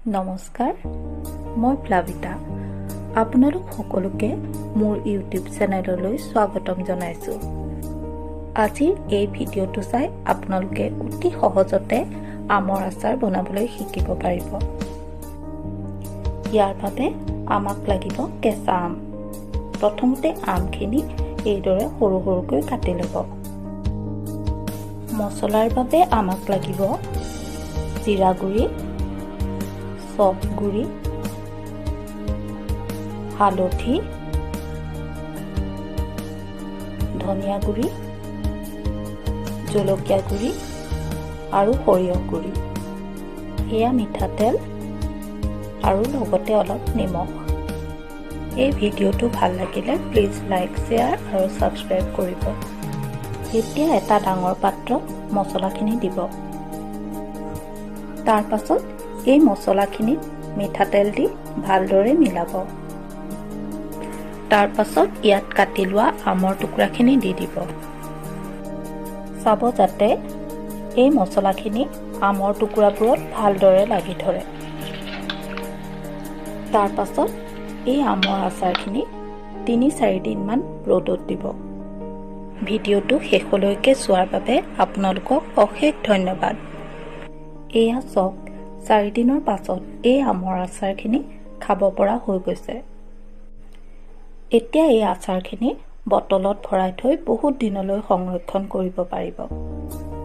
নমস্কাৰ, মই প্লাবিতা। আপোনালোক সকলোকে মোৰ ইউটিউব চেনেললৈ স্বাগতম জনাইছোঁ। আজিৰ এই ভিডিঅ'টো চাই আপোনালোকে অতি সহজতে আমৰ আচাৰ বনাবলৈ শিকিব পাৰিব। ইয়াৰ বাবে আমাক লাগিব কেঁচা আম। প্ৰথমতে আমখিনি এইদৰে সৰু সৰুকৈ কাটি ল'ব। মছলাৰ বাবে আমাক লাগিব জিৰা গুড়ি, চফ গুড়ি, হালধি, ধনিয়া গুড়ি, জলকীয়া গুড়ি আৰু সৰিয়হ গুড়ি। এয়া মিঠাতেল আৰু লগতে অলপ নিমখ। এই ভিডিঅ'টো ভাল লাগিলে প্লিজ লাইক, শ্বেয়াৰ আৰু ছাবস্ক্ৰাইব কৰিব। এতিয়া এটা ডাঙৰ পাত্ৰত মছলাখিনি দিব। তাৰ পাছত এই মছলাখিনিত মিঠাতেল দি ভালদৰে মিলাব। তাৰ পাছত ইয়াত কাটি লোৱা আমৰ টুকুৰাখিনি দি দিব। চাব যাতে এই মছলাখিনি আমৰ টুকুৰাবোৰত ভালদৰে লাগি ধৰে। তাৰ পাছত এই আমৰ আচাৰখিনি ৩-৪ দিনমান ৰ'দত দিব। ভিডিঅ'টো শেষলৈকে চোৱাৰ বাবে আপোনালোকক অশেষ ধন্যবাদ। এয়া চাওক, ৪ দিনৰ পাছত এই আমৰ আচাৰখিনি খাব পৰা হৈ গৈছে। এতিয়া এই আচাৰখিনি বটলত ভৰাই থৈ বহুত দিনলৈ সংৰক্ষণ কৰিব পাৰিব।